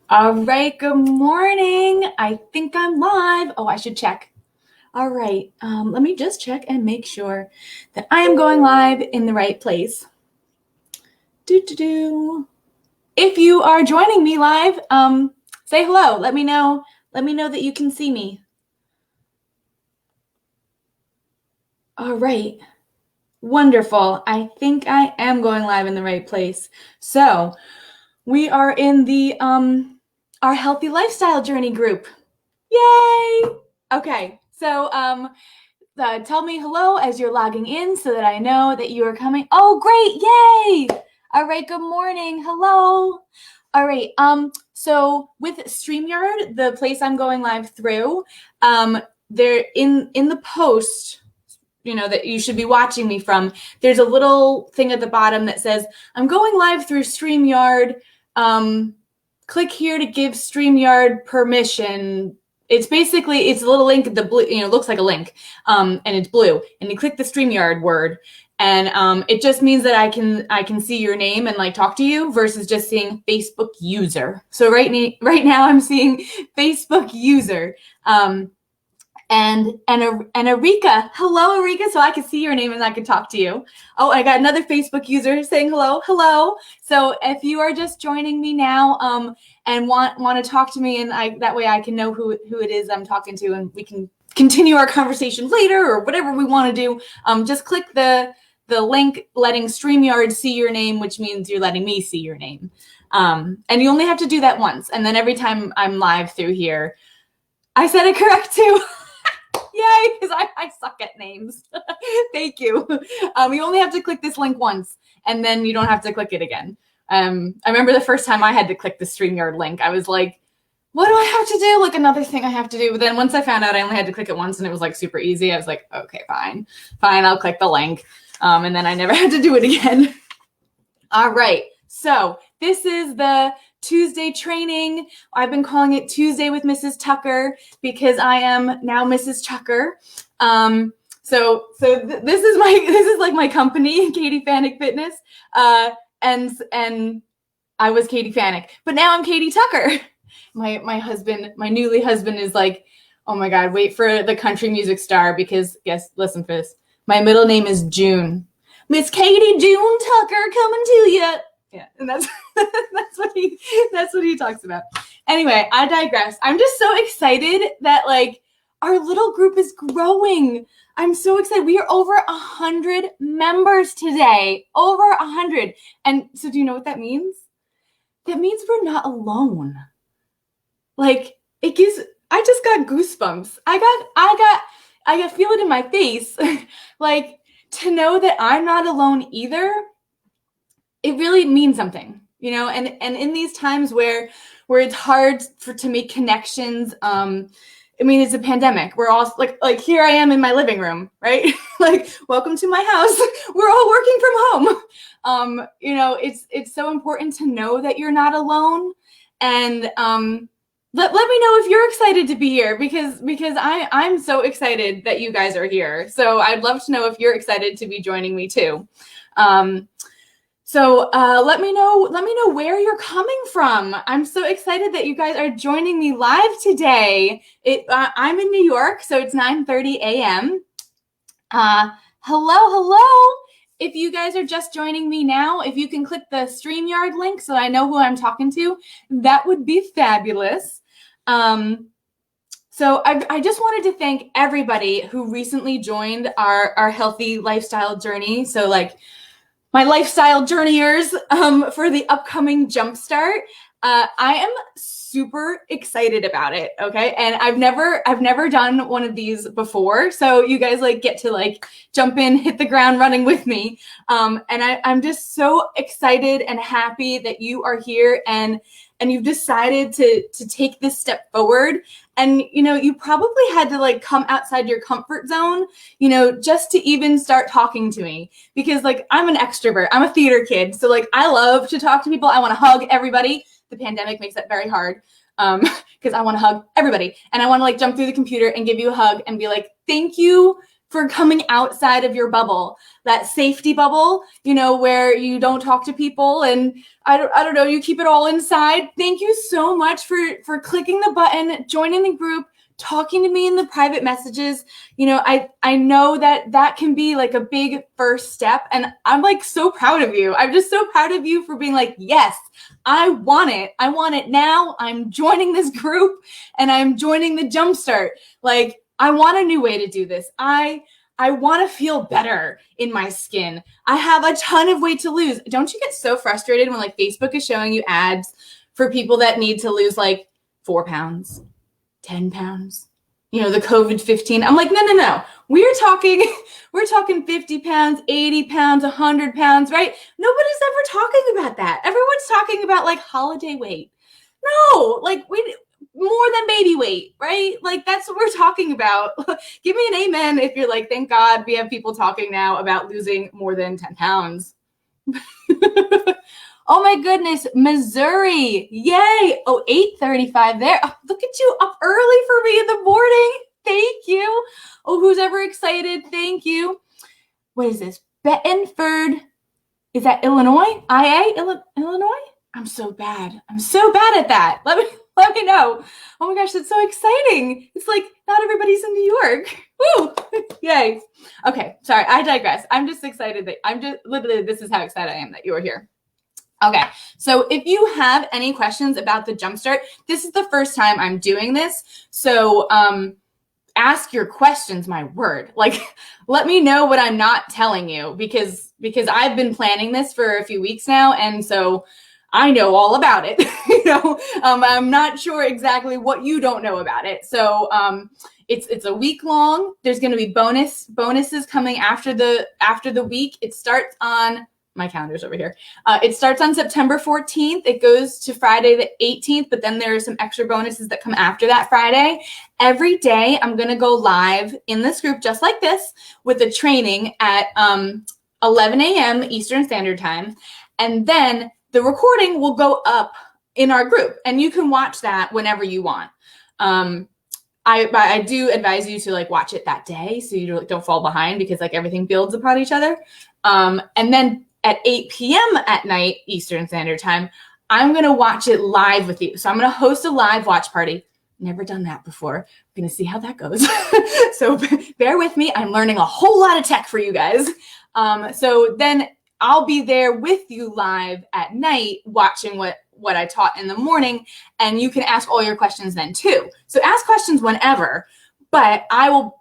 All right, good morning. I think I'm live. Oh, I should check. All right, let me just check and make sure that I am going live in the right place. Do. If you are joining me live, say hello. Let me know. Let me know that you can see me. All right, wonderful. I think I am going live in the right place. So we are in the our healthy lifestyle journey group. Yay! Okay, so tell me hello as you're logging in so that I know that you are coming. Oh, great! Yay! All right, good morning. Hello. All right. So with StreamYard, the place I'm going live through, there in the post, that you should be watching me from, there's a little thing at the bottom that says, I'm going live through StreamYard. Click here to give StreamYard permission. It's a little link, the blue, looks like a link, and it's blue. And you click the StreamYard word, and it just means that I can see your name and talk to you versus just seeing Facebook user. So right now I'm seeing Facebook user. And Erika, hello Erika, so I can see your name and I can talk to you. Oh, I got another Facebook user saying hello. So if you are just joining me now, and want to talk to me, and that way I can know who it is I'm talking to, and we can continue our conversation later or whatever we want to do. Just click the link letting StreamYard see your name, which means you're letting me see your name. And you only have to do that once, and then every time I'm live through here, I said it correct too. Yay, because I suck at names. Thank you. You only have to click this link once, and then you don't have to click it again. I remember the first time I had to click the StreamYard link, I was like, what do I have to do? Another thing I have to do. But then once I found out I only had to click it once and it was super easy, I was like, okay, fine, I'll click the link. And then I never had to do it again. All right, so this is the Tuesday training. I've been calling it Tuesday with Mrs. Tucker because I am now Mrs. Tucker. So this is like my company, Katie Fanick Fitness, and I was Katie Fanick, but now I'm Katie Tucker. My husband, my newly husband, is like, oh my God, wait for the country music star, because listen for this. My middle name is June. Miss Katie June Tucker coming to you. Yeah, and that's that's what he talks about. Anyway, I digress. I'm just so excited that our little group is growing. I'm so excited. We are over 100 members today. Over 100. And so do you know what that means? That means we're not alone. I just got goosebumps. I got feel it in my face. To know that I'm not alone either, it really means something, and in these times where it's hard to make connections. It's a pandemic. We're all like here I am in my living room, right? Welcome to my house. We're all working from home. It's so important to know that you're not alone. And let me know if you're excited to be here, because I'm so excited that you guys are here. So I'd love to know if you're excited to be joining me too. So let me know where you're coming from. I'm so excited that you guys are joining me live today. I'm in New York, so it's 9:30 a.m. Hello. If you guys are just joining me now, if you can click the StreamYard link so I know who I'm talking to, that would be fabulous. So I just wanted to thank everybody who recently joined our healthy lifestyle journey. So my lifestyle journeyers, for the upcoming Jumpstart. I am super excited about it. Okay. And I've never done one of these before. So you guys get to jump in, hit the ground running with me. And I'm just so excited and happy that you are here and you've decided to take this step forward. And, you probably had to come outside your comfort zone, just to even start talking to me, because I'm an extrovert. I'm a theater kid. So I love to talk to people. I want to hug everybody. The pandemic makes that very hard, because I want to hug everybody, and I want to jump through the computer and give you a hug and be thank you for coming outside of your bubble, that safety bubble, where you don't talk to people and I don't know, you keep it all inside. Thank you so much for clicking the button, joining the group, talking to me in the private messages. I know that can be like a big first step, and I'm like so proud of you. I'm just so proud of you for being like, yes, I want it now. I'm joining this group and I'm joining the Jumpstart. Like, I want a new way to do this. I want to feel better in my skin. I have a ton of weight to lose. Don't you get so frustrated when like Facebook is showing you ads for people that need to lose like 4 pounds, 10 pounds, the COVID-15. I'm like, no. We're talking 50 pounds, 80 pounds, 100 pounds, right? Nobody's ever talking about that. Everyone's talking about like holiday weight. No, like more than baby weight, right? Like that's what we're talking about. Give me an amen if you're like, thank God we have people talking now about losing more than 10 pounds. Oh my goodness, Missouri. Yay. Oh, 8:35 there. Oh, look at you up early for me in the morning. Thank you. Oh, who's ever excited? Thank you. What is this? Bettenford. Is that Illinois? Illinois? I'm so bad at that. Let me know. Oh my gosh, that's so exciting. It's like not everybody's in New York. Woo! Yay. Okay, sorry, I digress. I'm just excited literally, this is how excited I am that you are here. Okay, so if you have any questions about the Jumpstart, this is the first time I'm doing this. So ask your questions, my word. Like, let me know what I'm not telling you because I've been planning this for a few weeks now. And so I know all about it. I'm not sure exactly what you don't know about it. So it's a week long. There's going to be bonuses coming after the week. It starts on my calendar's over here. It starts on September 14th. It goes to Friday the 18th, but then there are some extra bonuses that come after that Friday. Every day I'm going to go live in this group just like this with a training at 11 a.m. Eastern Standard Time. And then the recording will go up in our group and you can watch that whenever you want. I do advise you to like watch it that day so you don't fall behind because like everything builds upon each other. And then at 8 p.m. at night, Eastern Standard Time, I'm going to watch it live with you. So I'm going to host a live watch party. Never done that before. I'm going to see how that goes. So bear with me. I'm learning a whole lot of tech for you guys. So then I'll be there with you live at night watching what I taught in the morning, and you can ask all your questions then too. So ask questions whenever, but I will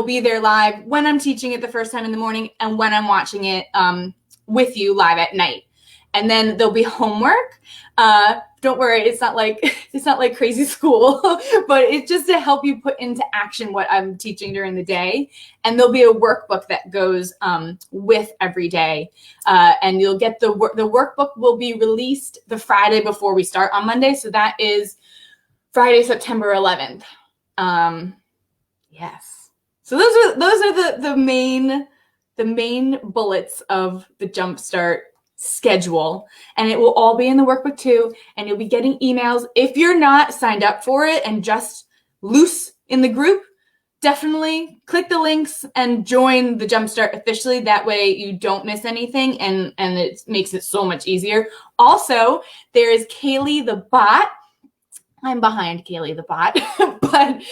be there live when I'm teaching it the first time in the morning and when I'm watching it with you live at night. And then there'll be homework. Don't worry, it's not like crazy school, but it's just to help you put into action what I'm teaching during the day. And there'll be a workbook that goes with every day. And you'll get the workbook will be released the Friday before we start on Monday. So that is Friday, September 11th. Yes. So those are the main bullets of the Jumpstart schedule, and it will all be in the workbook too, and you'll be getting emails. If you're not signed up for it and just loose in the group, definitely click the links and join the Jumpstart officially. That way you don't miss anything, and it makes it so much easier. Also, there is Kaylee the bot. I'm behind Kaylee the bot, but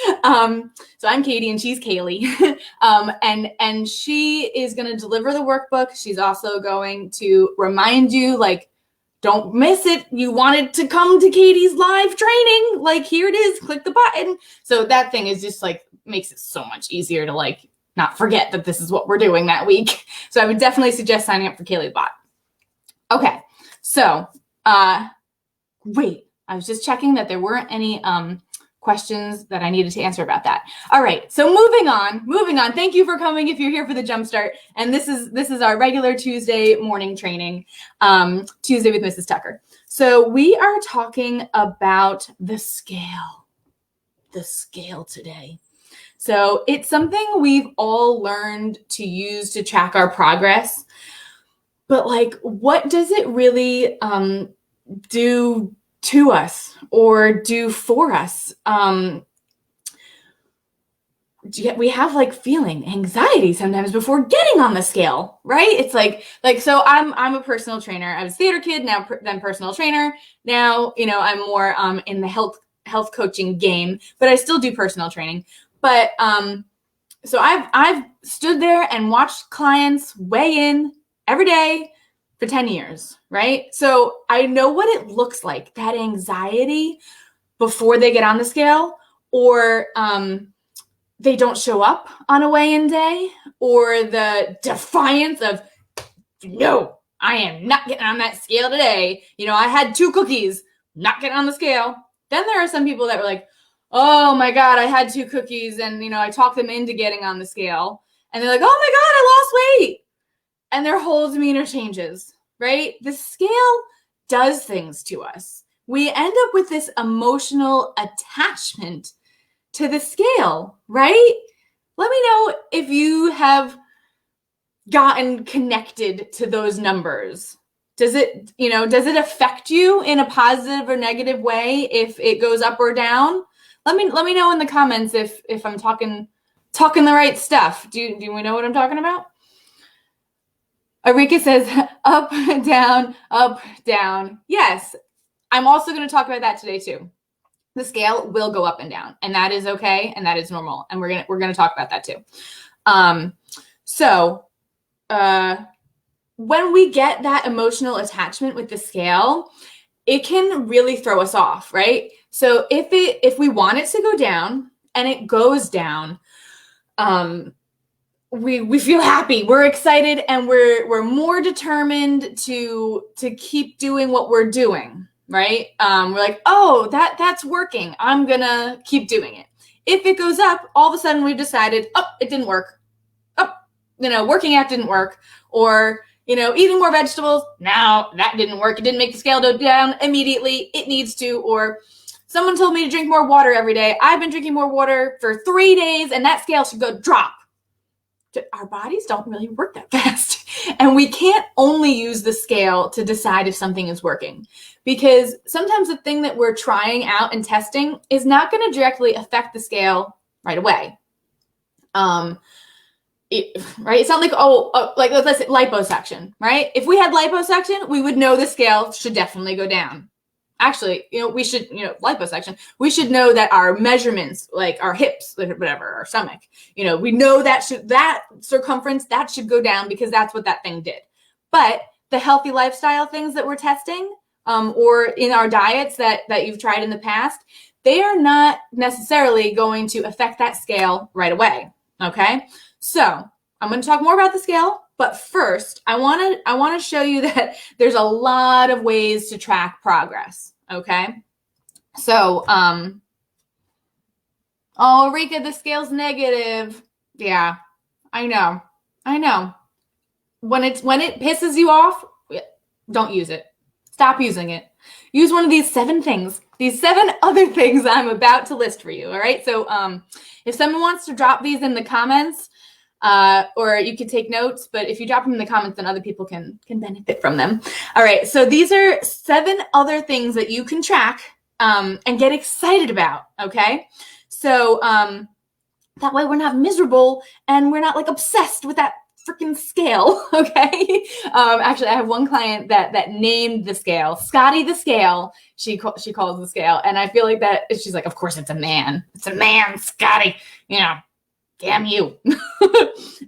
so I'm Katie and she's Kaylee, and she is going to deliver the workbook. She's also going to remind you, like, don't miss it. You wanted to come to Katie's live training, like here it is. Click the button. So that thing is just like makes it so much easier to like not forget that this is what we're doing that week. So I would definitely suggest signing up for Kaylee the bot. Okay, so wait. I was just checking that there weren't any questions that I needed to answer about that. All right, so moving on. Thank you for coming if you're here for the Jumpstart. And this is our regular Tuesday morning training, Tuesday with Mrs. Tucker. So we are talking about the scale today. So it's something we've all learned to use to track our progress. But like, what does it really do to us or do for us? we have like feeling anxiety sometimes before getting on the scale, right? It's like so I'm a personal trainer. I was a theater kid, now then personal trainer. Now, I'm more in the health coaching game, but I still do personal training. But so I've stood there and watched clients weigh in every day for 10 years, right? So I know what it looks like, that anxiety before they get on the scale, or they don't show up on a weigh-in day, or the defiance of, no, I am not getting on that scale today. I had 2 cookies, not getting on the scale. Then there are some people that were like, oh my God, I had 2 cookies and, I talked them into getting on the scale. And they're like, oh my God, I lost weight. And their whole demeanor changes, right? The scale does things to us. We end up with this emotional attachment to the scale, right? Let me know if you have gotten connected to those numbers. Does it affect you in a positive or negative way if it goes up or down? Let me know in the comments if I'm talking the right stuff. Do we know what I'm talking about? Arika says up, down. Yes, I'm also going to talk about that today too. The scale will go up and down, and that is okay, and that is normal, and we're gonna talk about that too. So when we get that emotional attachment with the scale, it can really throw us off, right? So if we want it to go down and it goes down, we feel happy, we're excited, and we're more determined to keep doing what we're doing, right? We're like, oh, that's working, I'm gonna keep doing it. If it goes up, all of a sudden we've decided, oh, it didn't work. Oh, working out didn't work. Or, eating more vegetables, now that didn't work. It didn't make the scale go down immediately. It needs to. Or someone told me to drink more water every day. I've been drinking more water for 3 days, and that scale should go drop. Our bodies don't really work that fast. And we can't only use the scale to decide if something is working, because sometimes the thing that we're trying out and testing is not going to directly affect the scale right away. Right? It's not like, like let's say liposuction, right? If we had liposuction, we would know the scale should definitely go down. Actually, we should, liposuction, we should know that our measurements, like our hips, whatever, our stomach, we know that circumference, that should go down because that's what that thing did. But the healthy lifestyle things that we're testing, or in our diets that you've tried in the past, they are not necessarily going to affect that scale right away. Okay. So I'm going to talk more about the scale, but first I want to show you that there's a lot of ways to track progress. Okay. So, oh, Rika, the scale's negative. Yeah, I know. When it pisses you off, don't use it. Stop using it. Use one of these 7 things, these 7 other things I'm about to list for you. All right. So, if someone wants to drop these in the comments, or you could take notes, but if you drop them in the comments, then other people can benefit from them. All right. So these are 7 other things that you can track, and get excited about. Okay. So, that way we're not miserable and we're not like obsessed with that freaking scale. Okay. Actually, I have one client that named the scale Scotty the scale. She calls the scale. And I feel like that she's like, of course it's a man. It's a man, Scotty, damn you.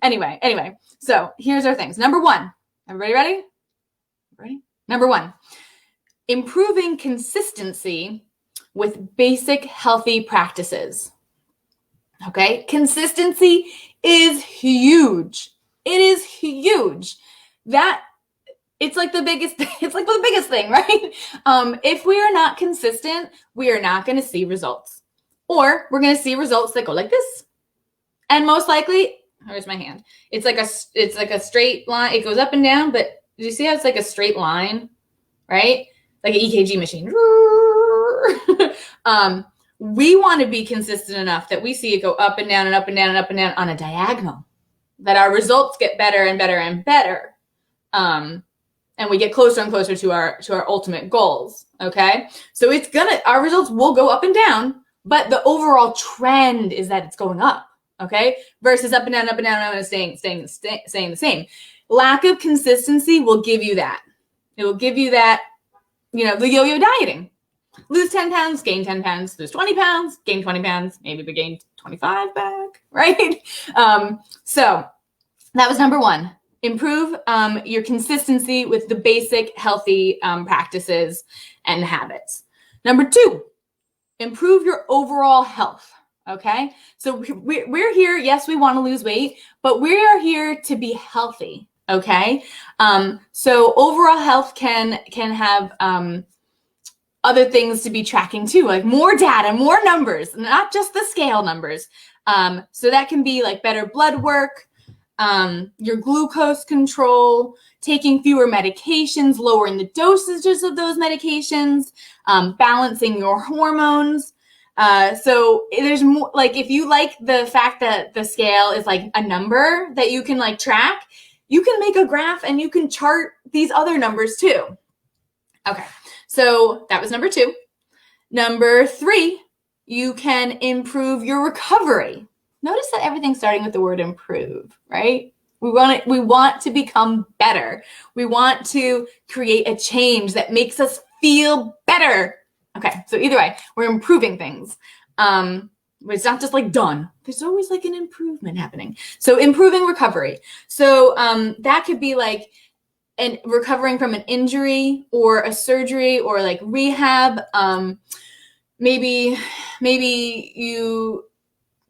Anyway, so here's our things. Number 1, everybody ready? Ready? Number 1, improving consistency with basic healthy practices. Okay. Consistency is huge. It is huge. It's like the biggest thing, right? If we are not consistent, we are not going to see results, or we're going to see results that go like this. And most likely, where's my hand? It's like a straight line. It goes up and down, but do you see how it's like a straight line, right? Like an EKG machine. We want to be consistent enough that we see it go up and down and up and down and up and down on a diagonal, that our results get better and better and better. And we get closer and closer to our ultimate goals. Okay. So our results will go up and down, but the overall trend is that it's going up. okay? Versus up and down, and staying the same. Lack of consistency will give you that. It will give you that, the yo-yo dieting. Lose 10 pounds, gain 10 pounds, lose 20 pounds, gain 20 pounds, maybe we gain 25 back, right? So that was number one. Improve your consistency with the basic healthy practices and habits. Number two, improve your overall health, okay? So we're here, yes, we want to lose weight, but we are here to be healthy, okay? So overall health can have other things to be tracking too, like more data, more numbers, not just the scale numbers. So that can be like better blood work, your glucose control, taking fewer medications, lowering the dosages of those medications, balancing your hormones. So there's more, like if you like the fact that the scale is like a number that you can like track, you can make a graph and you can chart these other numbers too. Okay, so that was number two. Number three, you can improve your recovery. Notice that everything's starting with the word improve, right? We want to become better. We want to create a change that makes us feel better. Okay, so either way, we're improving things. It's not just like done. There's always like an improvement happening. So improving recovery. So that could be like recovering from an injury or a surgery or like rehab. Maybe you,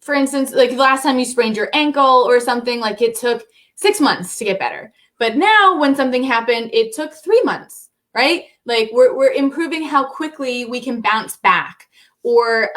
for instance, like the last time you sprained your ankle or something, like it took 6 months to get better. But now when something happened, it took 3 months, right? Like we're improving how quickly we can bounce back. Or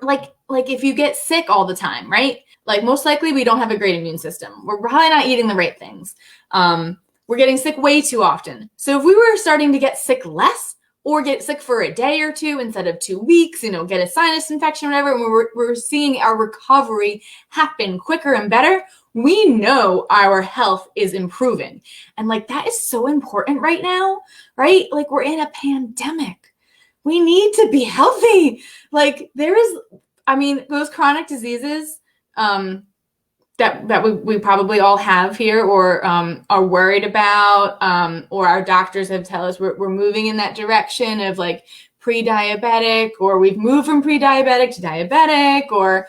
like if you get sick all the time, right? Like most likely we don't have a great immune system. We're probably not eating the right things. We're getting sick way too often. So if we were starting to get sick less, or get sick for a day or two instead of 2 weeks, get a sinus infection or whatever, and we're seeing our recovery happen quicker and better, we know our health is improving. And like that is so important right now, right? Like we're in a pandemic. We need to be healthy. Like those chronic diseases that we probably all have here or are worried about, or our doctors have tell us we're moving in that direction of like pre-diabetic, or we've moved from pre-diabetic to diabetic, or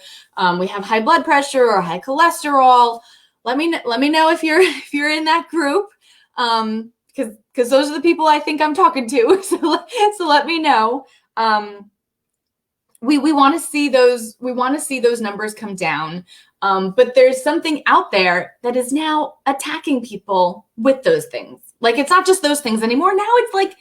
we have high blood pressure or high cholesterol. Let me know if you're in that group, because those are the people I think I'm talking to. So let me know. We want to see those numbers come down. But there's something out there that is now attacking people with those things. Like it's not just those things anymore. Now it's like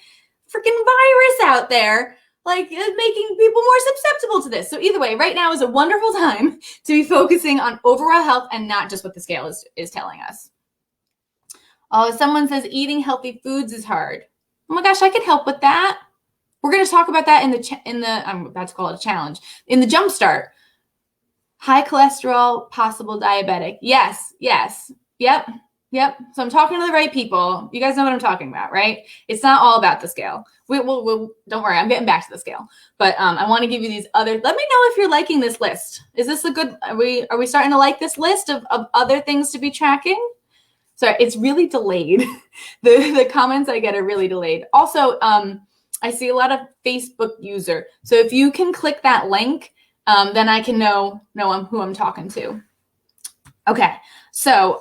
freaking virus out there, like making people more susceptible to this. So either way, right now is a wonderful time to be focusing on overall health and not just what the scale is telling us. Oh, someone says eating healthy foods is hard. Oh my gosh, I could help with that. We're going to talk about that in the I'm about to call it a challenge, in the Jumpstart. High cholesterol, possible diabetic. Yes. Yep. So I'm talking to the right people. You guys know what I'm talking about, right? It's not all about the scale. We'll don't worry, I'm getting back to the scale. But I want to give you these other. Let me know if you're liking this list. Is this a good? Are we starting to like this list of other things to be tracking? Sorry, it's really delayed. The comments I get are really delayed. Also, I see a lot of Facebook user. So if you can click that link, then I can know who I'm talking to. Okay, so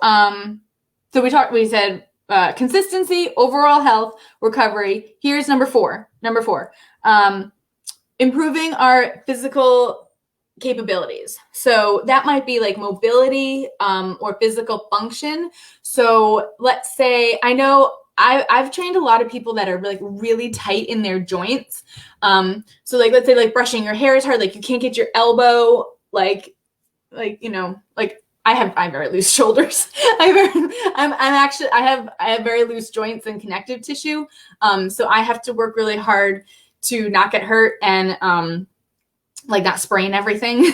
we said consistency, overall health, recovery. Here's number four. Improving our physical capabilities. So that might be like mobility or physical function. So let's say, I know I've trained a lot of people that are like really tight in their joints. So like, let's say like brushing your hair is hard. Like you can't get your elbow, like I have very loose shoulders. I have very loose joints and connective tissue. So I have to work really hard to not get hurt and like not sprain everything.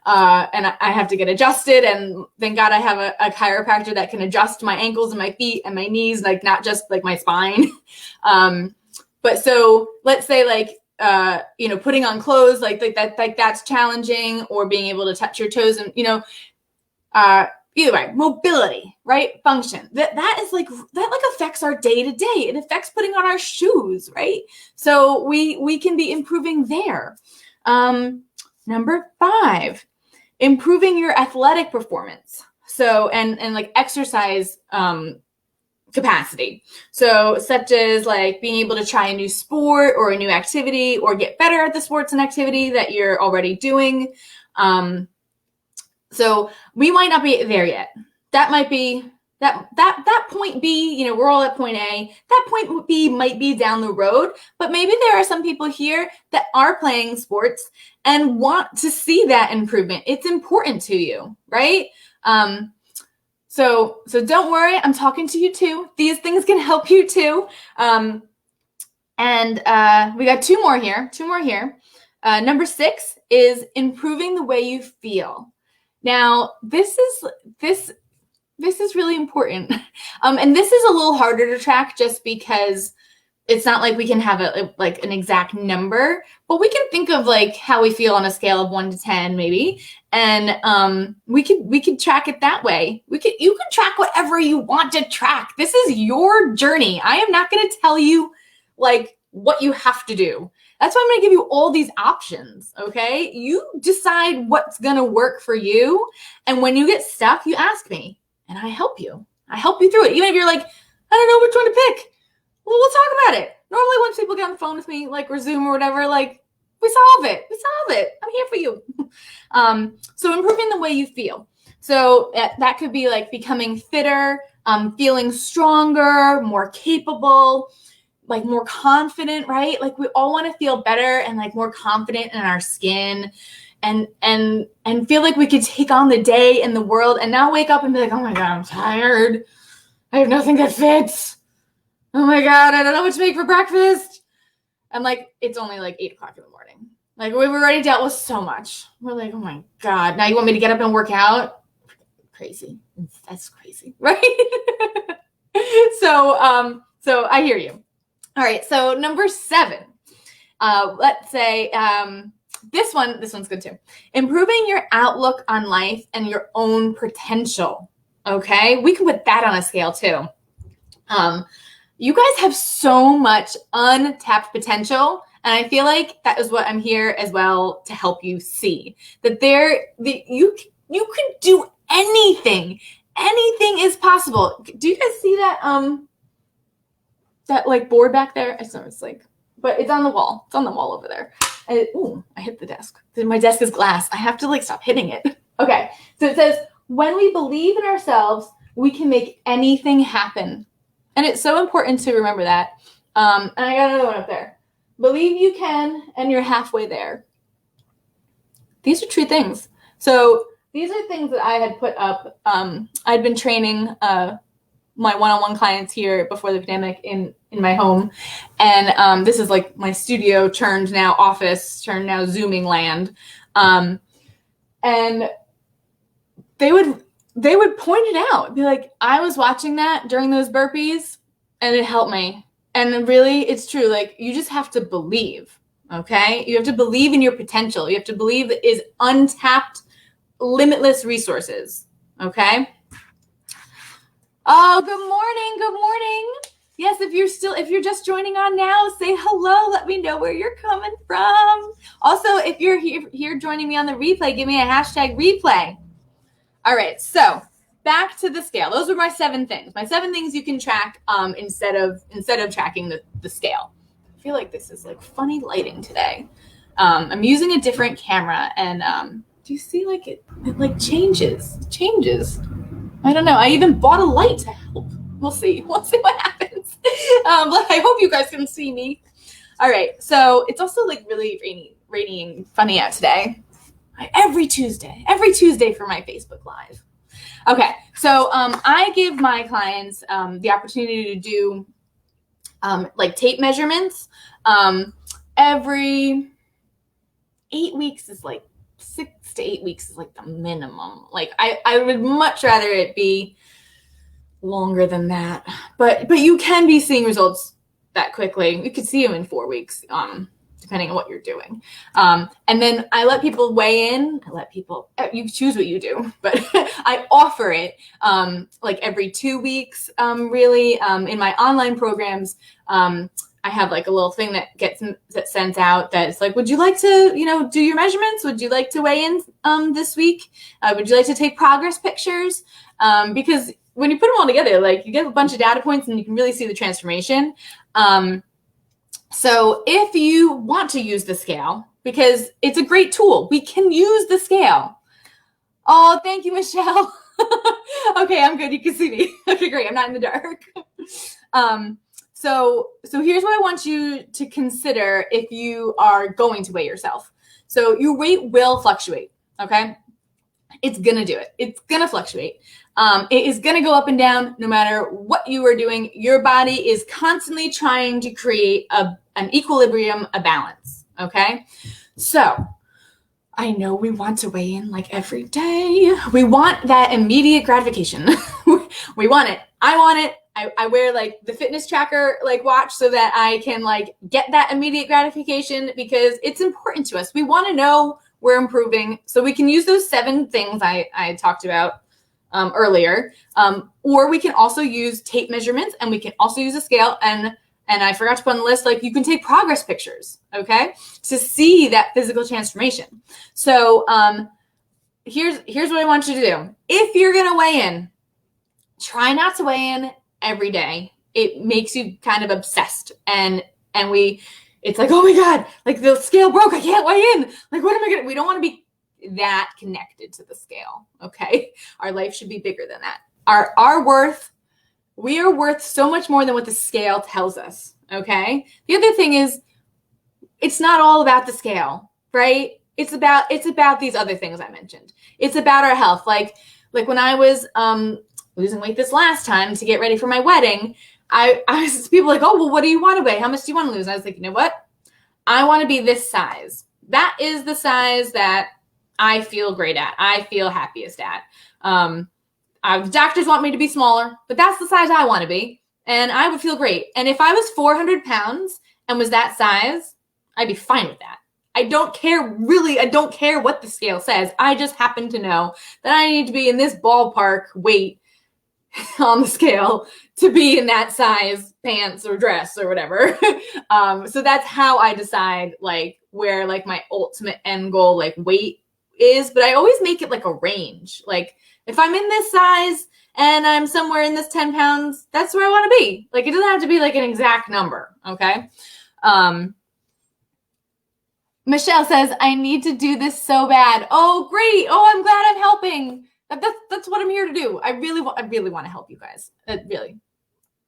And I have to get adjusted, and thank God I have a chiropractor that can adjust my ankles and my feet and my knees, like not just like my spine. But so let's say like putting on clothes like that's challenging, or being able to touch your toes, and either way, mobility, right? Function. That affects our day to day. It affects putting on our shoes, right? So we can be improving there. Number 5, improving your athletic performance. So, and like exercise capacity. So such as like being able to try a new sport or a new activity, or get better at the sports and activity that you're already doing. So we might not be there yet. That might be that point B, we're all at point A. That point B might be down the road, but maybe there are some people here that are playing sports and want to see that improvement. It's important to you, right? So don't worry, I'm talking to you too. These things can help you too. And we got 2 more here. Number 6 is improving the way you feel. Now, this is really important. And this is a little harder to track just because it's not like we can have an exact number, but we can think of like how we feel on a scale of 1 to 10 maybe. And we could track it that way. You can track whatever you want to track. This is your journey. I am not going to tell you like what you have to do. That's why I'm going to give you all these options, okay? You decide what's going to work for you. And when you get stuck, you ask me and I help you. I help you through it. Even if you're like, I don't know which one to pick. Well, we'll talk about it. Normally when people get on the phone with me, like, or Zoom or whatever, like, we solve it. I'm here for you. So improving the way you feel. So that could be like becoming fitter, feeling stronger, more capable, like more confident, right? Like we all want to feel better and like more confident in our skin, and feel like we could take on the day and the world, and not wake up and be like, oh my God, I'm tired. I have nothing that fits. Oh my God, I don't know what to make for breakfast. And like, it's only like 8 o'clock in the morning. Like we've already dealt with so much. We're like, oh my God, now you want me to get up and work out? Crazy. That's crazy, right? So I hear you. All right, so number 7, let's say this one's good too. Improving your outlook on life and your own potential. Okay, we can put that on a scale too. You guys have so much untapped potential, and I feel like that is what I'm here as well to help you see. That you can do anything. Anything is possible. Do you guys see that that like board back there? It's like, but it's on the wall. It's on the wall over there. I hit the desk. My desk is glass. I have to like stop hitting it. Okay, so it says, when we believe in ourselves, we can make anything happen. And it's so important to remember that. And I got another one up there. Believe you can, and you're halfway there. These are true things. So these are things that I had put up. I'd been training my one-on-one clients here before the pandemic in my home. And this is like my studio turned now office, turned now Zooming land. And they would point it out, be like, I was watching that during those burpees and it helped me. And really, it's true. Like, you just have to believe, okay? You have to believe in your potential. You have to believe that is untapped, limitless resources, okay? Oh, good morning. Good morning. Yes, if you're just joining on now, say hello. Let me know where you're coming from. Also, if you're here joining me on the replay, give me a #replay. All right, so back to the scale. Those were my 7 things. My 7 things you can track instead of tracking the scale. I feel like this is like funny lighting today. I'm using a different camera, and do you see like it like changes? I don't know. I even bought a light to help. We'll see what happens. But I hope you guys can see me. All right, so it's also like really rainy and funny out today. Every Tuesday for my Facebook Live. Okay, so I give my clients the opportunity to do like tape measurements. Every 8 weeks is like 6 to 8 weeks is like the minimum. Like I would much rather it be longer than that. But you can be seeing results that quickly. You could see them in 4 weeks. depending on what you're doing. And then I let people weigh in. You choose what you do, but I offer it like every 2 weeks, really. In my online programs, I have like a little thing that gets sent out that's like, would you like to, do your measurements? Would you like to weigh in this week? Would you like to take progress pictures? Because when you put them all together, like you get a bunch of data points and you can really see the transformation. So if you want to use the scale, because it's a great tool, we can use the scale. Oh, thank you, Michelle. Okay, I'm good. You can see me. Okay, great. I'm not in the dark. So here's what I want you to consider if you are going to weigh yourself. So your weight will fluctuate, okay? It's going to do it. It's going to fluctuate. It is going to go up and down no matter what you are doing. Your body is constantly trying to create an equilibrium, a balance, okay? So I know we want to weigh in like every day. We want that immediate gratification. We want it. I want it. I wear like the fitness tracker like watch so that I can like get that immediate gratification because it's important to us. We want to know we're improving. So we can use those 7 things I talked about earlier. Or we can also use tape measurements, and we can also use a scale. And I forgot to put on the list, like you can take progress pictures, okay, to see that physical transformation. So here's what I want you to do. If you're going to weigh in, try not to weigh in every day. It makes you kind of obsessed. And it's like, oh my God, like the scale broke. I can't weigh in. Like, what am I going to, we don't want to be that connected to the scale. Okay. Our life should be bigger than that. Our worth, we are worth so much more than what the scale tells us. Okay. The other thing is it's not all about the scale, right? It's about these other things I mentioned. It's about our health. Like when I was, losing weight this last time to get ready for my wedding, I was people like, oh, well, what do you want to weigh? How much do you want to lose? And I was like, you know what? I want to be this size. That is the size that I feel great at. I feel happiest at. The doctors want me to be smaller, but that's the size I want to be. And I would feel great. And if I was 400 pounds and was that size, I'd be fine with that. I don't care what the scale says. I just happen to know that I need to be in this ballpark weight on the scale to be in that size pants or dress or whatever. So that's how I decide like where like my ultimate end goal like weight is, but I always make it like a range. Like if I'm in this size and I'm somewhere in this 10 pounds, that's where I want to be. Like it doesn't have to be like an exact number. Okay. Michelle says, I need to do this so bad. Oh, great. Oh, I'm glad I'm helping. That's what I'm here to do. I really want to help you guys. Really,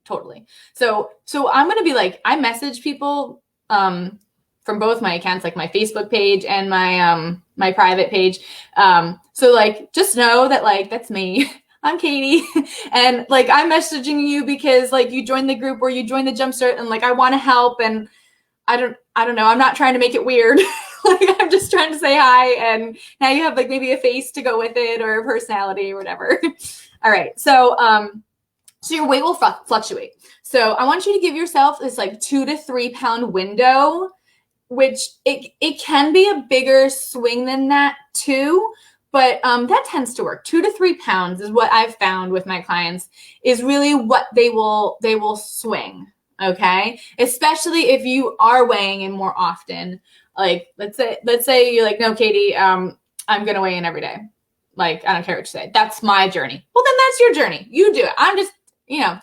totally. So I'm going to be like, I message people from both my accounts, like my Facebook page and my private page. So like, just know that like, that's me. I'm Katie. And like, I'm messaging you because like you joined the group or you joined the Jumpstart and like, I want to help. And I don't know. I'm not trying to make it weird. Like I'm just trying to say hi, and now you have like maybe a face to go with it or a personality or whatever. All right. So your weight will fluctuate. So I want you to give yourself this like 2 to 3 pound window, which it can be a bigger swing than that too. But that tends to work. 2 to 3 pounds is what I've found with my clients is really what they will swing. Okay. Especially if you are weighing in more often. Like, let's say you're like, no, Katie, I'm going to weigh in every day. Like, I don't care what you say. That's my journey. Well, then that's your journey. You do it. I'm just,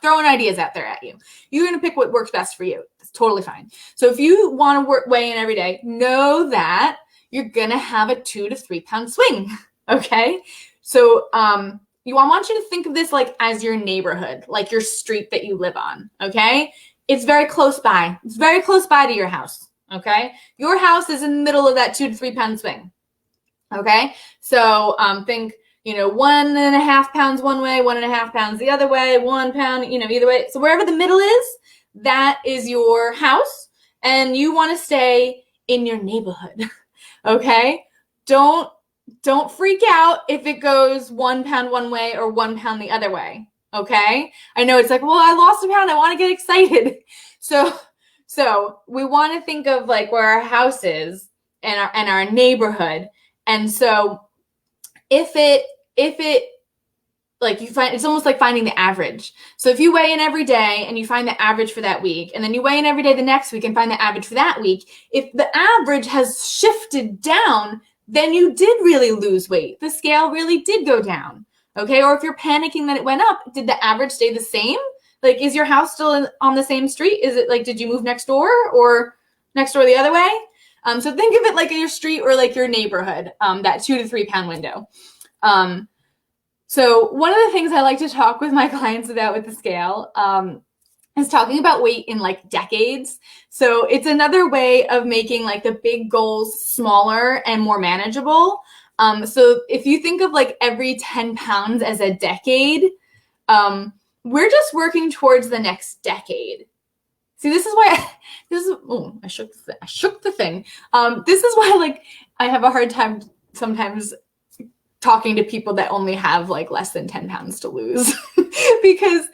throwing ideas out there at you. You're going to pick what works best for you. It's totally fine. So if you want to weigh in every day, know that you're going to have a 2 to 3 pound swing. Okay. So, I want you to think of this like as your neighborhood, like your street that you live on. Okay. It's very close by. It's very close by to your house. Okay. Your house is in the middle of that 2 to 3 pound swing. Okay. So, think, 1.5 pounds one way, 1.5 pounds the other way, 1 pound, either way. So wherever the middle is, that is your house, and you want to stay in your neighborhood. Okay. Don't freak out if it goes 1 pound one way or 1 pound the other way. Okay. I know it's like, well, I lost a pound. I want to get excited. So So we want to think of like where our house is and our neighborhood. And so if it like you find, it's almost like finding the average. So if you weigh in every day and you find the average for that week, and then you weigh in every day the next week and find the average for that week, if the average has shifted down, then you did really lose weight. The scale really did go down. Okay. Or if you're panicking that it went up, did the average stay the same? Like, is your house still on the same street? Is it like, did you move next door or next door the other way? So think of it like your street or like your neighborhood, that 2 to 3 pound window. So one of the things I like to talk with my clients about with the scale is talking about weight in like decades. So it's another way of making like the big goals smaller and more manageable. So if you think of like every 10 pounds as a decade, we're just working towards the next decade. See, this is why I shook the thing. This is why like I have a hard time sometimes talking to people that only have like less than 10 pounds to lose because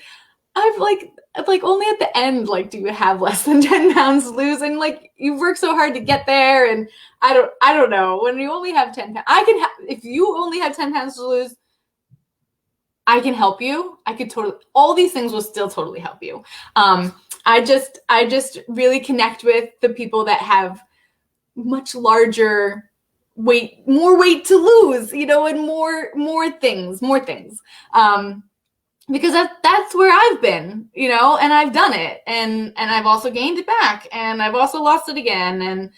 I've like only at the end, like, do you have less than 10 pounds to lose? And like, you've worked so hard to get there. And I don't know, when you only have 10 pounds, if you only have 10 pounds to lose, I can help you. I could all these things will still totally help you. I just really connect with the people that have much larger weight, more weight to lose, and more things. Because that's where I've been, and I've done it, and I've also gained it back, and I've also lost it again, and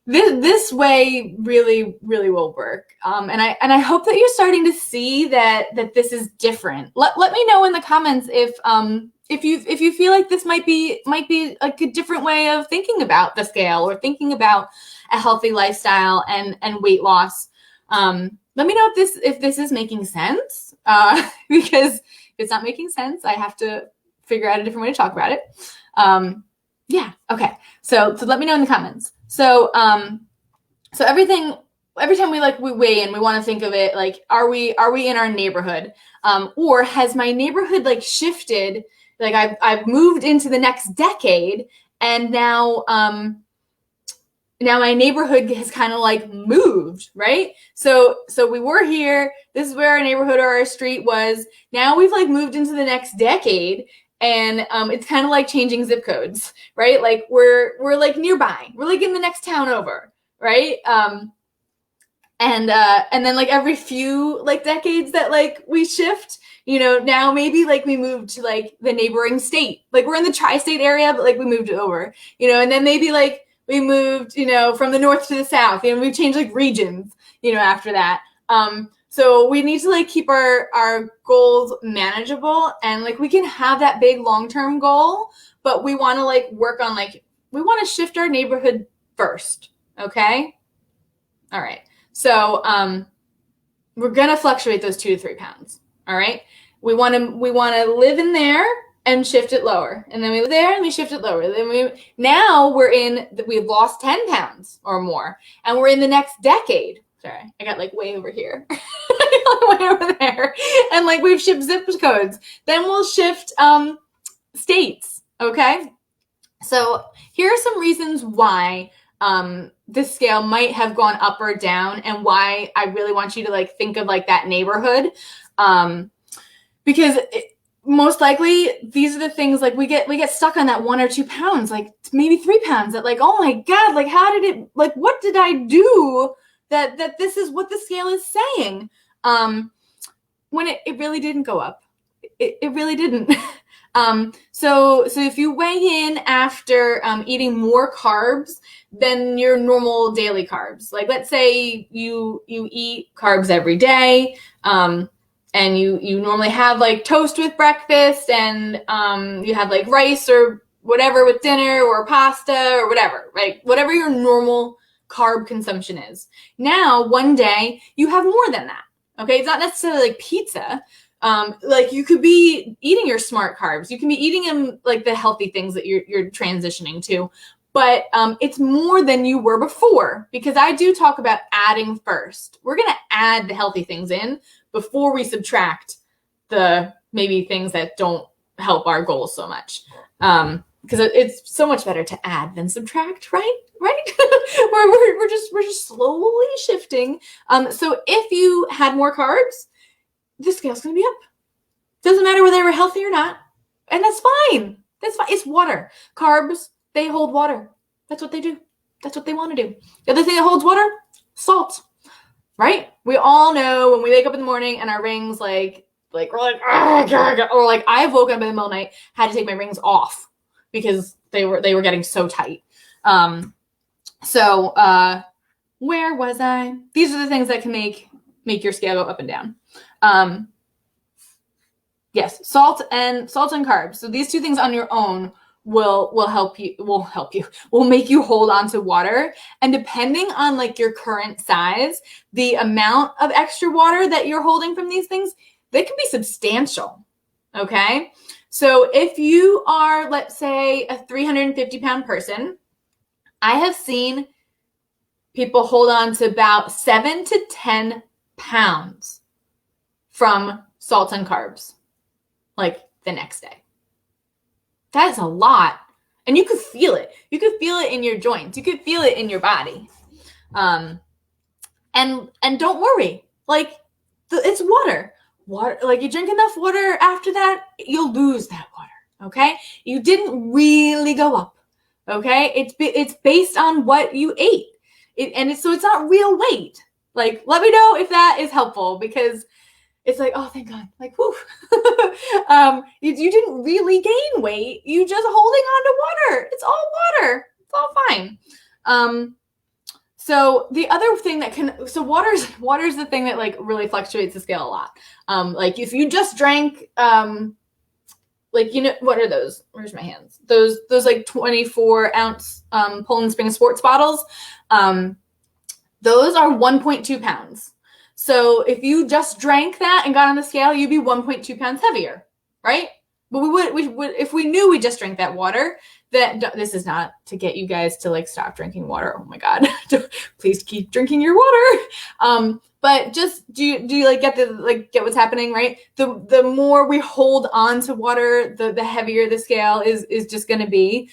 this way really, really will work. And I hope that you're starting to see that this is different. Let me know in the comments if you feel like this might be like a different way of thinking about the scale or thinking about a healthy lifestyle and weight loss. Let me know if this is making sense, because if it's not making sense, I have to figure out a different way to talk about it. Yeah. Okay. So let me know in the comments. So every time we weigh in, we want to think of it like, are we in our neighborhood? Or has my neighborhood like shifted? Like I've moved into the next decade, and now my neighborhood has kind of like moved, right? So we were here. This is where our neighborhood or our street was. Now we've like moved into the next decade, and it's kind of like changing zip codes, right? Like we're like nearby. We're like in the next town over, right? And then like every few like decades that like we shift, now maybe like we moved to like the neighboring state. Like we're in the tri-state area, but like we moved over, and then maybe like we moved, from the north to the south, we've changed like regions, after that. So we need to like keep our goals manageable, and like we can have that big long-term goal, but we want to like work on like, we want to shift our neighborhood first. Okay. All right. So, we're going to fluctuate those 2 to 3 pounds. All right. We want to live in there and shift it lower. And then we live there and we shift it lower. Now we've lost 10 pounds or more, and we're in the next decade. Sorry, I got like way over here. Way over there. And like we've shifted zip codes. Then we'll shift states. Okay. So here are some reasons why this scale might have gone up or down, and why I really want you to like think of like that neighborhood. Because most likely these are the things like we get stuck on that 1 or 2 pounds, like maybe 3 pounds, that like, oh my God, like how did it, like, what did I do that this is what the scale is saying? When it really didn't go up. It really didn't. So if you weigh in after eating more carbs than your normal daily carbs, like let's say you eat carbs every day, and you normally have like toast with breakfast, and you have like rice or whatever with dinner, or pasta or whatever, right? Whatever your normal carb consumption is. Now, one day you have more than that. Okay. It's not necessarily like pizza. Like you could be eating your smart carbs. You can be eating them like the healthy things that you're transitioning to, but it's more than you were before, because I do talk about adding first. We're going to add the healthy things in before we subtract the maybe things that don't help our goals so much. because it's so much better to add than subtract, right? We're just slowly shifting. So if you had more carbs, the scale's going to be up. Doesn't matter whether they were healthy or not, and that's fine. That's fine. It's water. Carbs, they hold water. That's what they do. That's what they want to do. The other thing that holds water, salt. Right? We all know when we wake up in the morning and our rings we're like, or like I've woken up in the middle of the night, had to take my rings off because they were getting so tight. Where was I? These are the things that can make your scale go up and down. Yes, salt and carbs. So these two things on your own will make you hold on to water. And depending on like your current size, the amount of extra water that you're holding from these things, they can be substantial. Okay. So if you are, let's say, a 350-pound person, I have seen people hold on to about 7 to 10 pounds from salt and carbs, like the next day. That is a lot. And you could feel it. You could feel it in your joints. You could feel it in your body. And don't worry. Like, it's water. Water. Like, you drink enough water after that, you'll lose that water. Okay? You didn't really go up. Okay? It's based on what you ate. So it's not real weight. Like, let me know if that is helpful, because it's like, oh, thank God. Like, whew. You didn't really gain weight. You just holding on to water. It's all water. It's all fine. So the other thing water's the thing that like really fluctuates the scale a lot. Like if you just drank, like, you know, what are those? Where's my hands? Those like 24-ounce Poland Spring sports bottles. Those are 1.2 pounds. So if you just drank that and got on the scale, you'd be 1.2 pounds heavier, right? But we would if we knew we just drank that water. This is not to get you guys to like stop drinking water. Oh my God, please keep drinking your water. But just do you like get what's happening, right? The more we hold on to water, the heavier the scale is just going to be.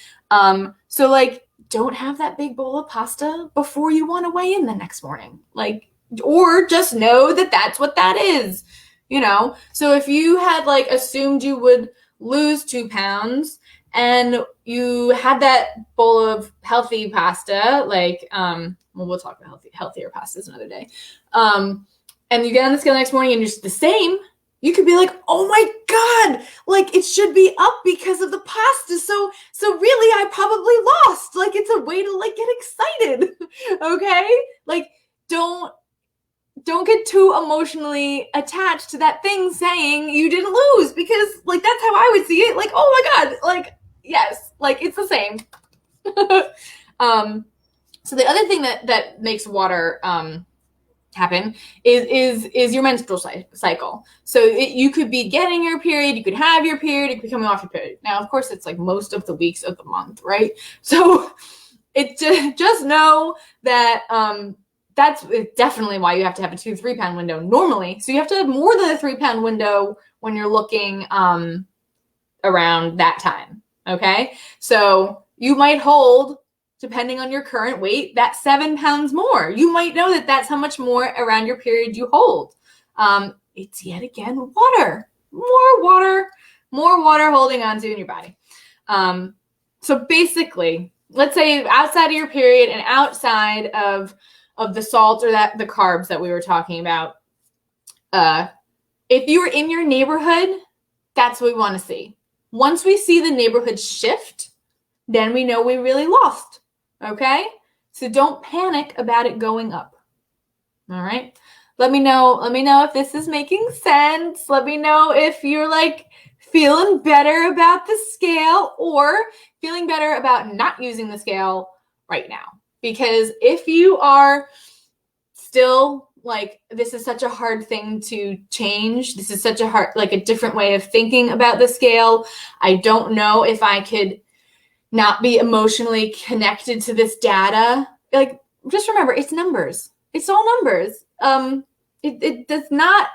So like, don't have that big bowl of pasta before you want to weigh in the next morning, like. Or just know that that's what that is, you know? So if you had like assumed you would lose 2 pounds and you had that bowl of healthy pasta, like, we'll talk about healthier pastas another day. And you get on the scale next morning and you're just the same, you could be like, oh my God, like it should be up because of the pasta. So really I probably lost. Like, it's a way to like get excited. Okay. Like, don't get too emotionally attached to that thing saying you didn't lose, because like that's how I would see it. Like, oh my God, like, yes, like it's the same. So the other thing that makes water happen is your menstrual cycle. So you could be getting your period, you could have your period, you could be coming off your period. Now, of course, it's like most of the weeks of the month, right? So it just know that that's definitely why you have to have a 2 to 3 pound window normally. So you have to have more than a 3 pound window when you're looking around that time. Okay. So you might hold, depending on your current weight, that 7 pounds more. You might know that that's how much more around your period you hold. It's yet again water, more water holding onto in your body. So basically, let's say outside of your period and outside of the salt or the carbs that we were talking about, if you were in your neighborhood, that's what we want to see. Once we see the neighborhood shift, then we know we really lost. Okay? So don't panic about it going up. All right? Let me know if this is making sense. Let me know if you're like feeling better about the scale or feeling better about not using the scale right now. Because if you are still like, this is such a hard thing to change, this is such a hard, like a different way of thinking about the scale, I don't know if I could not be emotionally connected to this data. Like, just remember, it's numbers. It's all numbers. It does not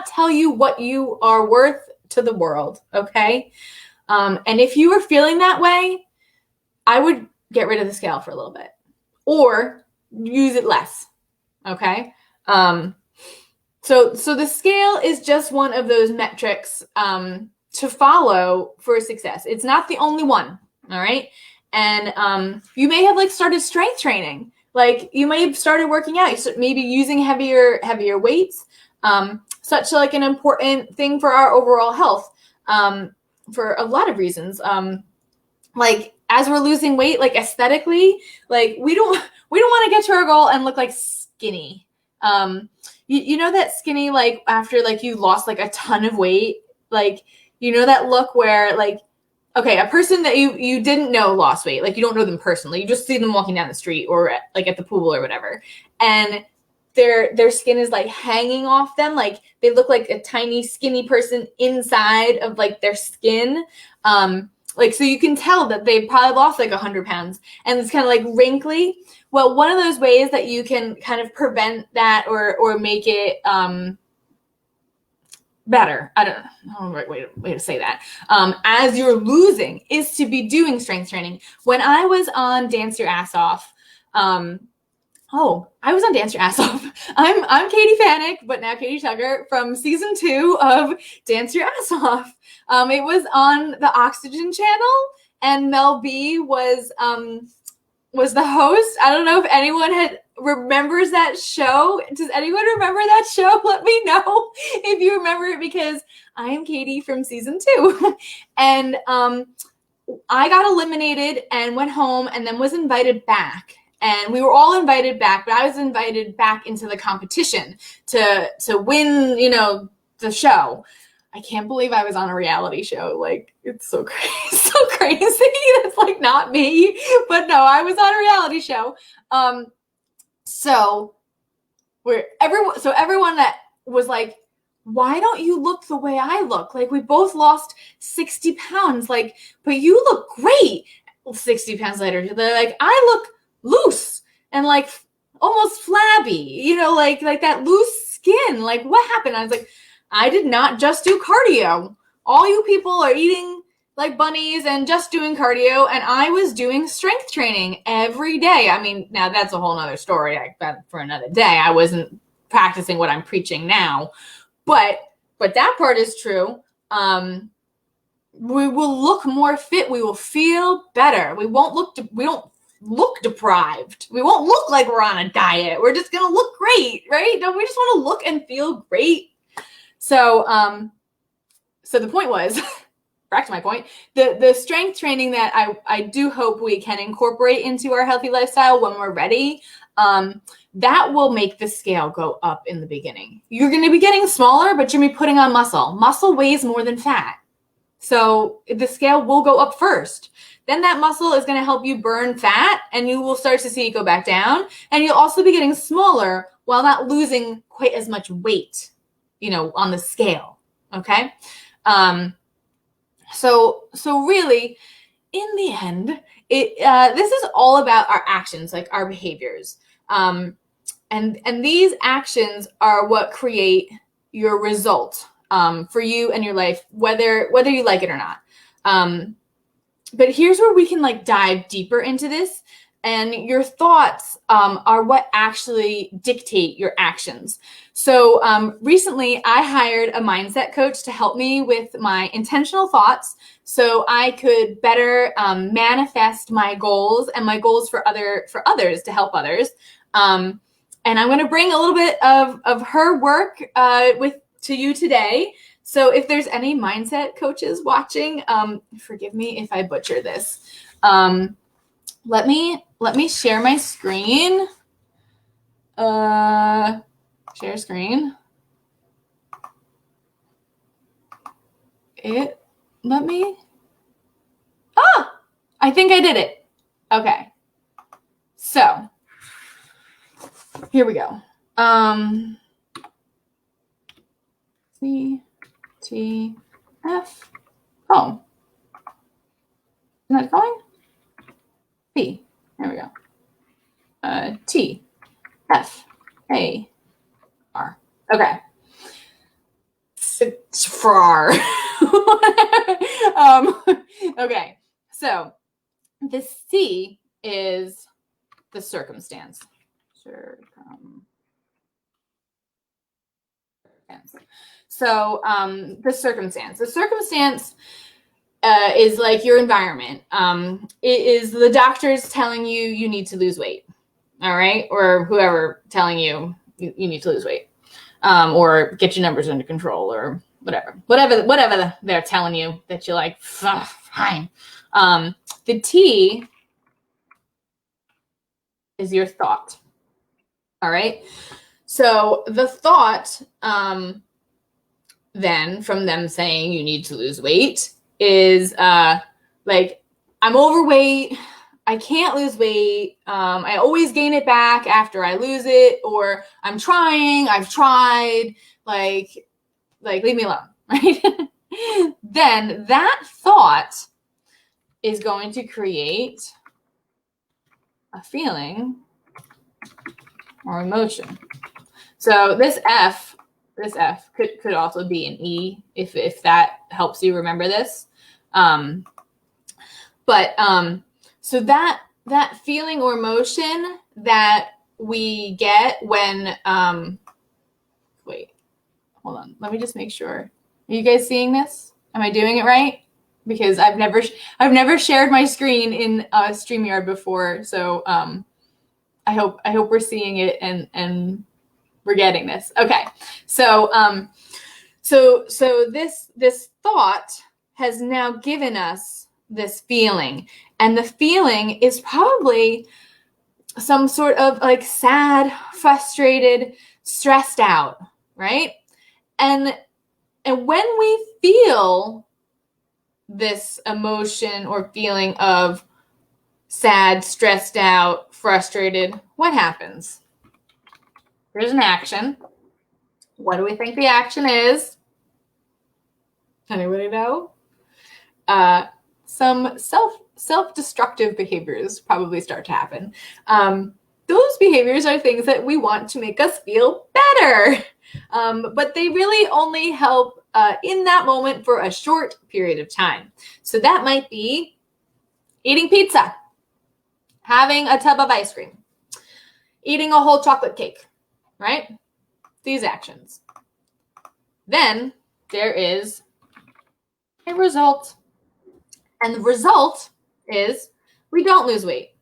tell you what you are worth to the world. Okay. And if you were feeling that way, I would get rid of the scale for a little bit or use it less. Okay. So the scale is just one of those metrics to follow for success. It's not the only one. All right. And you may have like started strength training. Like you may have started working out, maybe using heavier weights. Such like an important thing for our overall health for a lot of reasons. Like as we're losing weight, like aesthetically, like we don't want to get to our goal and look like skinny. You know that skinny, like after like you lost like a ton of weight, like you know that look where like, okay, a person that you didn't know lost weight, like you don't know them personally, you just see them walking down the street or like at the pool or whatever, and their skin is like hanging off them, like they look like a tiny skinny person inside of like their skin. Like, so you can tell that they've probably lost like 100 pounds and it's kind of like wrinkly. Well, one of those ways that you can kind of prevent that or make it better, I don't know the right way to say that, as you're losing is to be doing strength training. When I was on Dance Your Ass Off, I was on Dance Your Ass Off. I'm Katie Fanek, but now Katie Tugger from season 2 of Dance Your Ass Off. It was on the Oxygen channel, and Mel B was the host. I don't know if anyone remembers that show. Does anyone remember that show? Let me know if you remember it, because I am Katie from season 2, and I got eliminated and went home, and then was invited back. And we were all invited back, but I was invited back into the competition to win, the show. I can't believe I was on a reality show. Like, it's so crazy. So crazy. That's like not me, but no, I was on a reality show. So everyone that was like, why don't you look the way I look? Like, we both lost 60 pounds, like, but you look great. 60 pounds later, they're like, I look loose and like almost flabby, like that loose skin. Like, what happened? I was like, I did not just do cardio. All you people are eating like bunnies and just doing cardio, and I was doing strength training every day. I mean, now that's a whole nother story for another day. I wasn't practicing what I'm preaching now, but that part is true. We will look more fit. We will feel better. We don't look deprived. We won't look like we're on a diet. We're just gonna look great, right? Don't we just want to look and feel great? So the point was, back to my point, the strength training that I do hope we can incorporate into our healthy lifestyle when we're ready, that will make the scale go up in the beginning. You're going to be getting smaller, but you're going to be putting on muscle. Muscle weighs more than fat. So the scale will go up first. Then that muscle is going to help you burn fat, and you will start to see it go back down. And you'll also be getting smaller while not losing quite as much weight, on the scale. Okay. So really, in the end, this is all about our actions, like our behaviors. And these actions are what create your result for you and your life, whether you like it or not. But here's where we can like dive deeper into this. And your thoughts are what actually dictate your actions. So recently, I hired a mindset coach to help me with my intentional thoughts so I could better manifest my goals and my goals for others, to help others. And I'm going to bring a little bit of her work to you today. So if there's any mindset coaches watching, forgive me if I butcher this. Let me share my screen. Share screen. I think I did it. Okay. So, here we go. C, T, F. Oh. Isn't that going? P. There we go. T, F, A, R. Okay. Far. Okay, so the C is the circumstance. So the circumstance. The circumstance is like your environment. It is the doctors telling you you need to lose weight, all right? Or whoever telling you you need to lose weight, or get your numbers under control, or whatever they're telling you that you're like, fine. The T is your thought, all right? So the thought, then from them saying you need to lose weight is like, I'm overweight, I can't lose weight, I always gain it back after I lose it, or I've tried, like leave me alone, right? Then that thought is going to create a feeling or emotion. So this F could also be an E if that helps you remember this. So that feeling or emotion that we get when wait, hold on. Let me just make sure. Are you guys seeing this? Am I doing it right? Because I've never shared my screen in StreamYard before, so I hope we're seeing it and we're getting this. Okay, so this thought has now given us this feeling, and the feeling is probably some sort of like sad, frustrated, stressed out, right? And when we feel this emotion or feeling of sad, stressed out, frustrated, what happens? There's an action. What do we think the action is? Anybody know? Some self-destructive behaviors probably start to happen. Those behaviors are things that we want to make us feel better, but they really only help in that moment for a short period of time. So that might be eating pizza, having a tub of ice cream, eating a whole chocolate cake, right? These actions. Then there is a result. And the result is we don't lose weight.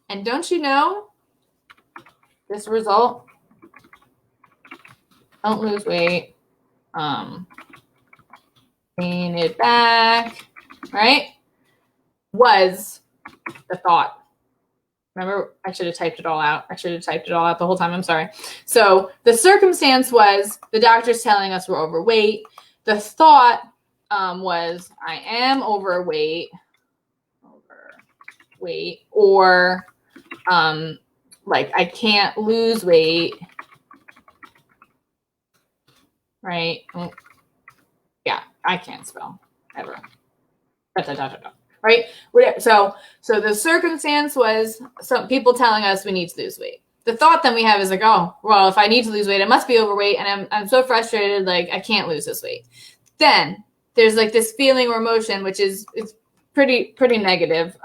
And don't you know this result? Don't lose weight. Gain it back, right? Was the thought. Remember, I should have typed it all out. I should have typed it all out the whole time. I'm sorry. So the circumstance was the doctor's telling us we're overweight. The thought was I am overweight, or like I can't lose weight, right? Yeah, I can't spell ever. Right? So the circumstance was some people telling us we need to lose weight. The thought then we have is like, oh, well, if I need to lose weight, I must be overweight, and I'm so frustrated, like I can't lose this weight. Then there's like this feeling or emotion, which is it's pretty negative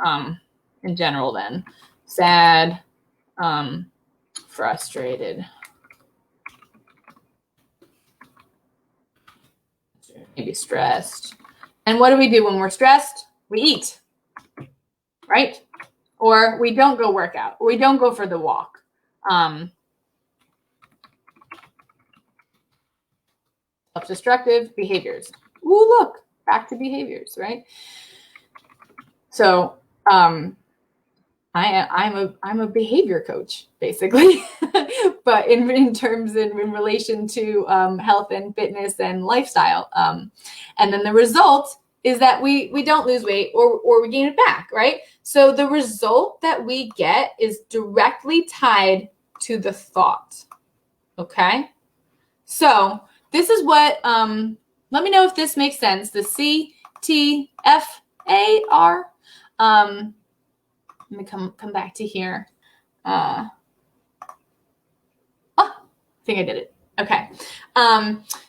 in general. Then sad, frustrated, maybe stressed. And what do we do when we're stressed? We eat, right? Or we don't go work out, or we don't go for the walk. Self-destructive behaviors. Ooh, look, back to behaviors, right? So I'm a behavior coach, basically, but in relation to health and fitness and lifestyle. And then the result is that we don't lose weight or we gain it back, right? So the result that we get is directly tied to the thought, okay? So this is what, let me know if this makes sense, the CTFAR. Let me come back to here. I think I did it. Okay.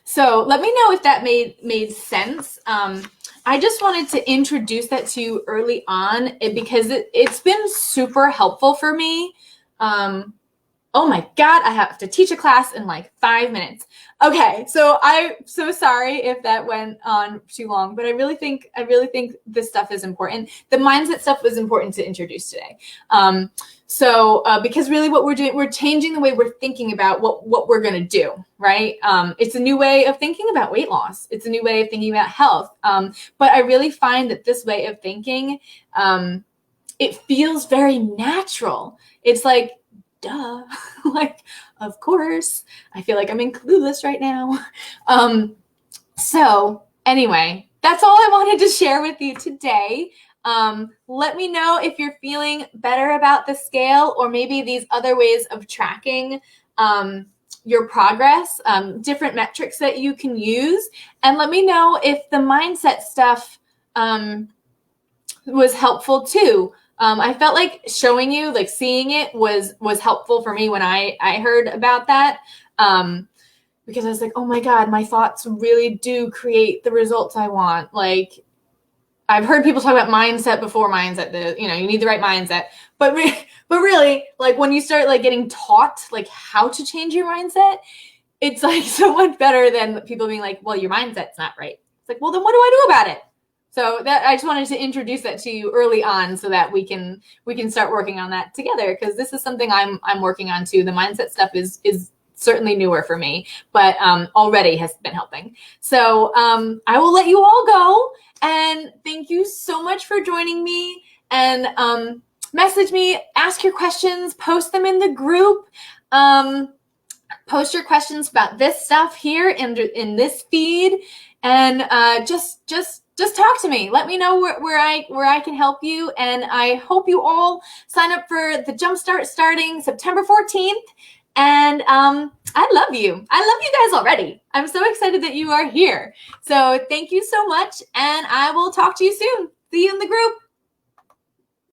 So let me know if that made sense. I just wanted to introduce that to you early on because it's been super helpful for me. Oh my God, I have to teach a class in like 5 minutes. Okay, so I'm so sorry if that went on too long, but I really think this stuff is important. The mindset stuff was important to introduce today. Because really what we're doing, we're changing the way we're thinking about what we're going to do, right? It's a new way of thinking about weight loss. It's a new way of thinking about health. But I really find that this way of thinking, it feels very natural. It's like, duh, like, of course. I feel like I'm in Clueless right now. So anyway, that's all I wanted to share with you today. Let me know if you're feeling better about the scale or maybe these other ways of tracking your progress, different metrics that you can use. And let me know if the mindset stuff was helpful too. I felt like showing you, like seeing it was helpful for me when I heard about that. Because I was like, oh my God, my thoughts really do create the results I want. Like, I've heard people talk about mindset before mindset, you need the right mindset. But really, like when you start like getting taught like how to change your mindset, it's like so much better than people being like, well, your mindset's not right. It's like, well, then what do I do about it? So that I just wanted to introduce that to you early on so that we can start working on that together, because this is something I'm working on too. The mindset stuff is certainly newer for me, but already has been helping. So I will let you all go, and thank you so much for joining me. And message me, ask your questions, post them in the group. Post your questions about this stuff here in this feed, and just talk to me. Let me know where I can help you, and I hope you all sign up for the Jumpstart starting September 14th. And I love you. I love you guys already. I'm so excited that you are here. So thank you so much, and I will talk to you soon. See you in the group.